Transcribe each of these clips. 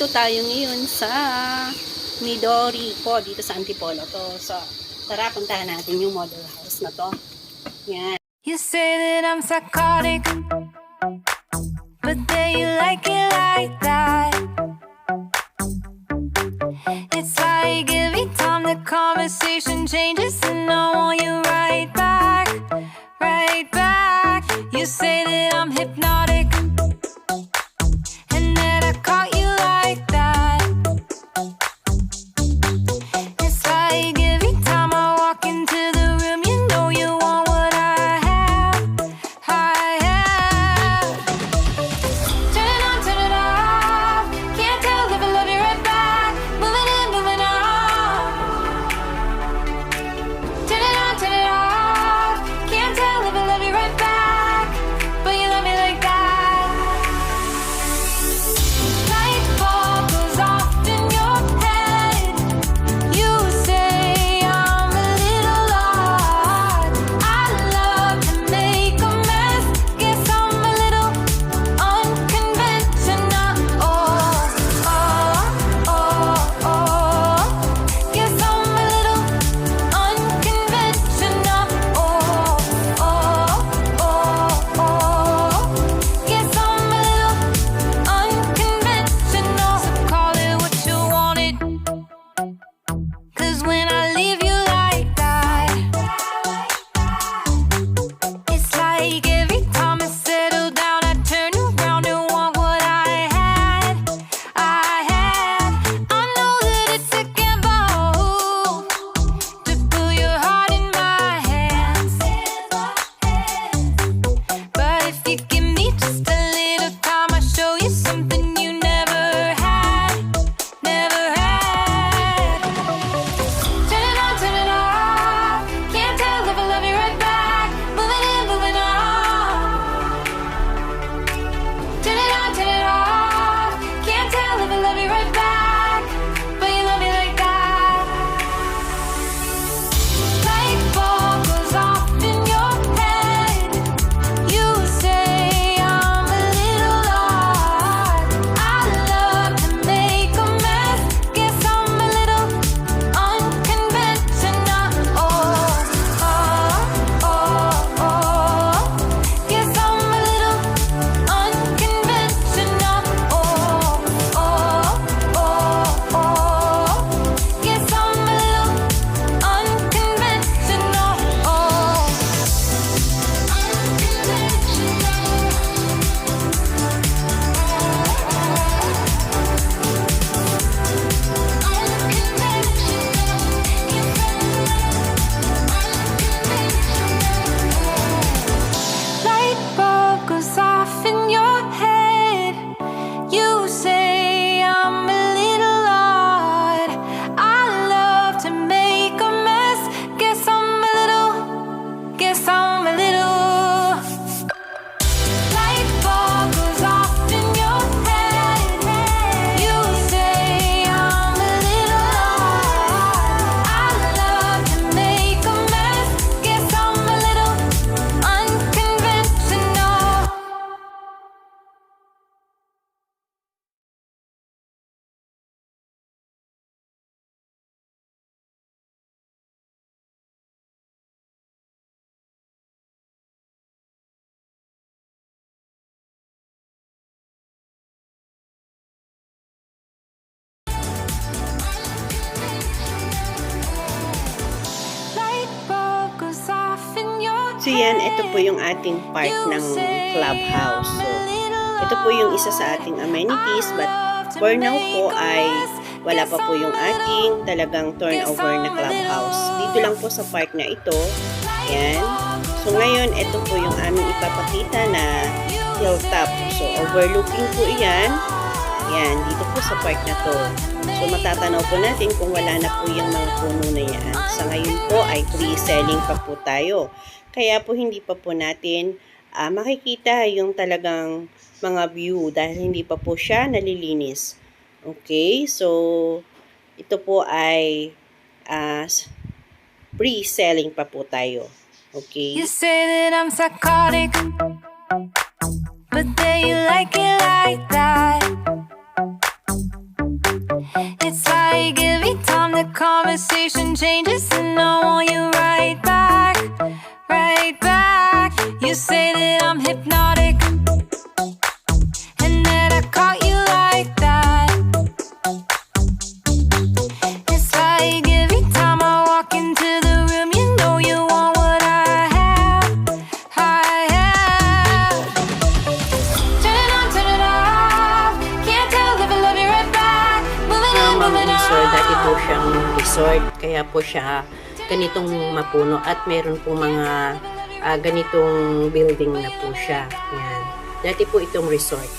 tayo ngayon sa Midori po, dito sa Antipolo to. So, tara, puntahan natin yung model house na to. Yan. You say that I'm psychotic, but then you like it like that. It's like every time the conversation changes and I want you right back, right back. You say that I'm hypnotic and that I caught you like that. It's like every time I walk into the room, you know you want what I have, I have. Turn it on, turn it off. Can't tell if I love you right back. Moving in, moving on. Turn it on, turn it off. Can't tell if I love you right back, but you love me like that. Light bulb goes off in your head. You say I'm a little odd. I love to make a mess. Guess I'm a little unconventional. Oh, oh, oh, oh. Guess I'm a little unconventional. Oh, oh, oh, oh. Guess I'm a little unconventional. So call it what you wanted. 'Cause when I leave you like that, it's like every time I settle down, I turn around and want what I had, I had. I know that it's a gamble to put your heart in my hands, but if you give me just a little time, I'll show you something you never had, never had. Turn it on, turn it off. Can't tell if I love you right back. Moving in, moving on. Turn it on, turn it off. Can't tell if I love you right back, but you love me like that. Light bulb goes off in your head. You say I'm a little odd. I love to make a mess. Guess I'm a little unconventional. Oh, oh, oh, oh. Guess I'm a little unconventional. Oh, oh, oh, oh. Guess I'm a little unconventional. Oh, light bulb goes off in your head. You say I'm a little odd. I love to make a mess. Guess I'm a little. Light bulb goes off in your head. You say I'm a little odd. I love to make a mess. Guess I'm a little unconventional. Light bulb goes off in your So yan, ito po yung ating part ng clubhouse. So, ito po yung isa sa ating amenities, but for now po ay wala pa po yung ating talagang turnover na clubhouse. Dito lang po sa part na ito. Yan. So ngayon, ito po yung aming ipapakita na hilltop. So overlooking po yan. Yan, dito po sa part na to. So matatanaw po natin kung wala na po yung mga puno na yan. Sa ngayon po ay pre-selling pa po tayo. Kaya po hindi pa po natin makikita yung talagang mga view dahil hindi pa po siya nalilinis. Okay, so ito po ay pre-selling pa po tayo. Okay. You say that I'm psychotic, but then you like it like that. conversation changes, and I want you right back, right back. You say that I'm hypnotic, and that I caught you like that. It's like every time I walk into the room, you know you want what I have, I have. Turn it on, turn it off. Can't tell if I love you right back. Moving on, Mga moving resort, dati po on. siyang resort, kaya po siya ganitong mapuno at meron po mga ganitong building na po siya. Yan. Dati po itong resort.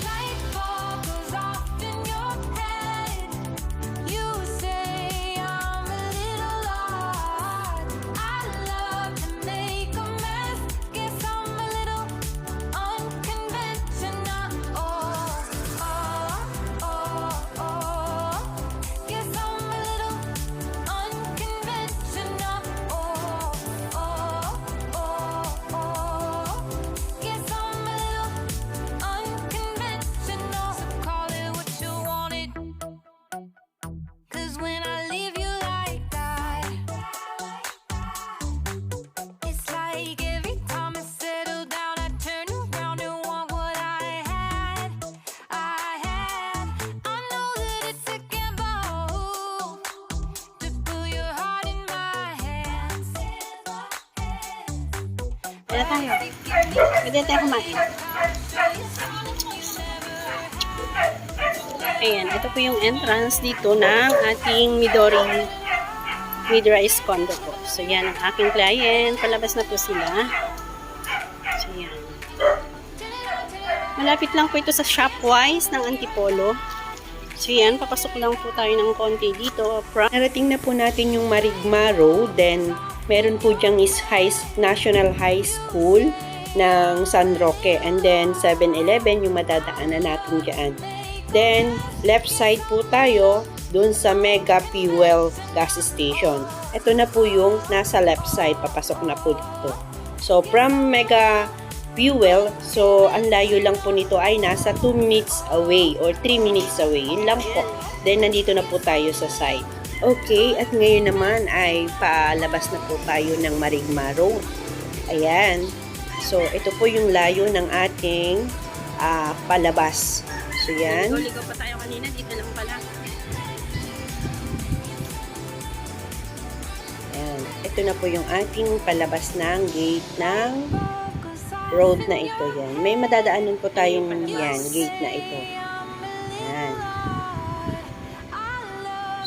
Light bulb goes off in your head. You say I'm a little odd. I love to make a mess. Guess I'm a little unconventional. Oh, oh, oh, oh. Guess I'm a little unconventional. Oh, oh, oh, oh. Guess I'm a little unconventional. So call it what you wanted. 'Cause when I leave you like that, it's like every time I settle down, I turn around and want what I had. I had. I know that it's a gamble to put your heart in my hands. Kaya tayo. Pwede tayo kumain. Ayan, ito po yung entrance dito ng ating Midori mid-rise condo po. So, yan ang aking client. Palabas na po sila. So, yan. Malapit lang po ito sa Shopwise ng Antipolo. So, yan. Papasok lang po tayo ng konti dito. Narating na po natin yung Marigma Road. Then, meron po diyang is National High School ng San Roque. And then, 7-Eleven yung madadaanan natin dyan. Then, left side po tayo dun sa Mega Fuel gas station. Ito na po yung nasa left side. Papasok na po dito. So, from Mega Fuel, so, ang layo lang po nito ay nasa 2 minutes away or 3 minutes away. Yun lang po. Then, nandito na po tayo sa side. Okay, at ngayon naman ay palabas na po tayo ng Marigma Road. Ayan. So, ito po yung layo ng ating palabas. So, yan. Ligaw pa tayo kanina. Dito lang pala. Ayan. Ito na po yung ating palabas ng gate ng road na ito. Yan. May madadaanan po tayong yan, gate na ito. Yan.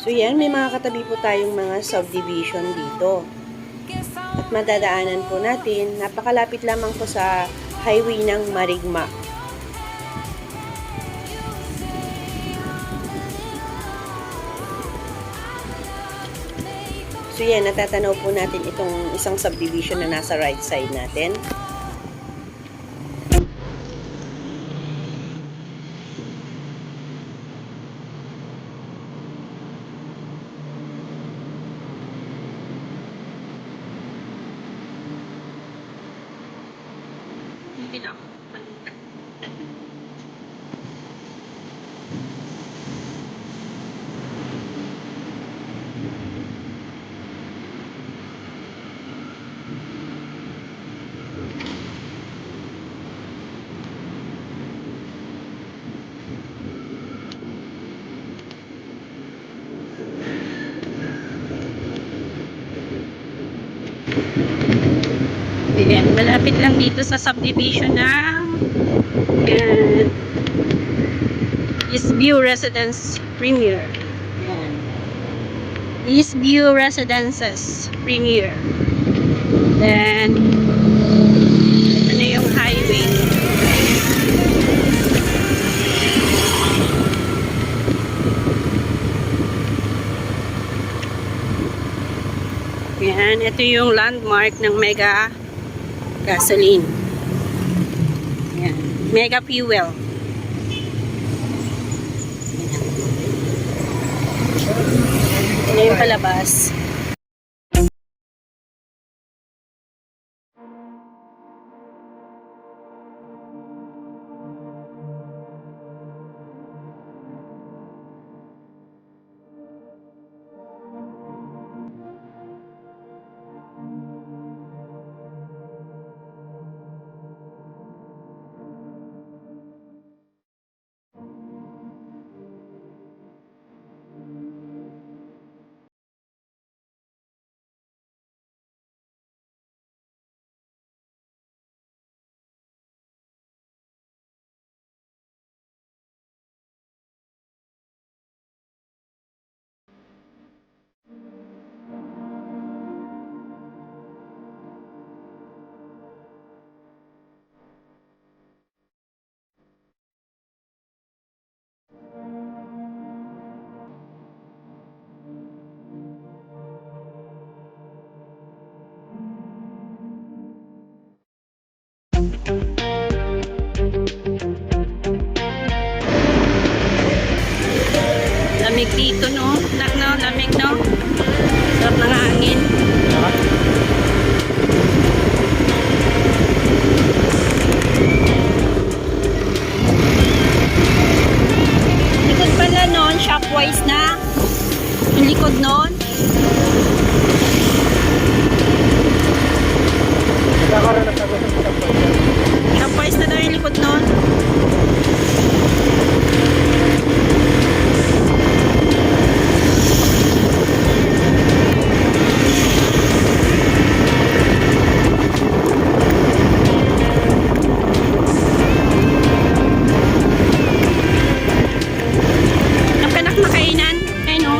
So, yan. May mga katabi po tayong mga subdivision dito. At madadaanan po natin. Napakalapit lamang po sa highway ng Marigma. So yan, natatanaw po natin itong isang subdivision na nasa right side natin. Hindi na. Ayan, malapit lang dito sa subdivision ng Eastview Residence Premier. Ayan. Eastview Residences Premier. Then, ito na yung highway. Ayan, ito yung landmark ng Mega Gasoline. Ayan, Mega Fuel. Ayan. Ito yung palabas. dito, no? Lamig, no? Sarap ng hangin. Likod pala nun, shopwise na. Yung likod nun. Shopwise na daw yung likod nun. Nakanak na kainan. Ayun o.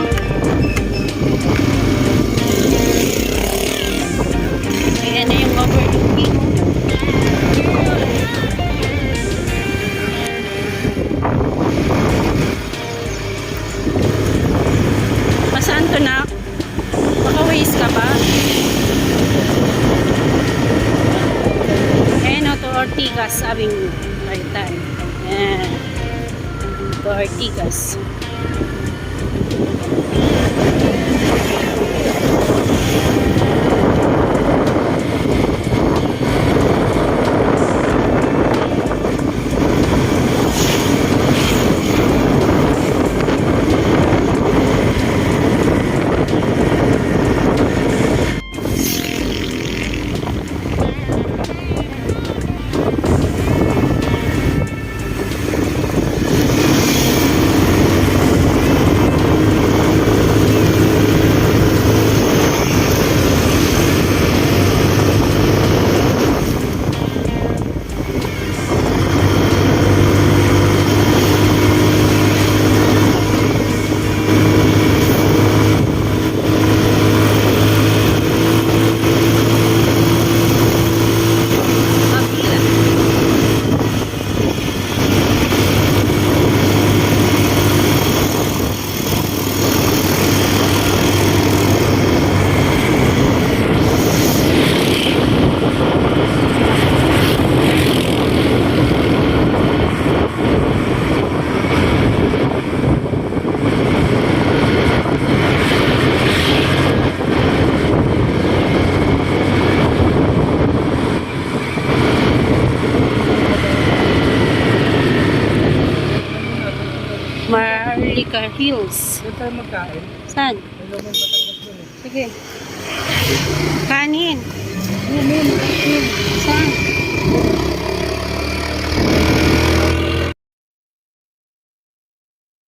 Ayan na yung overlooking. Pasaan to na? Maka-waste ka ba? Ayan o, to Ortigas Avenue. Right time. Ayan. To Ortigas. Marlica Hills. Doon tayo magkain. Saan? May lumang Batangas doon eh. Sige. Kanin. Yun. Saan?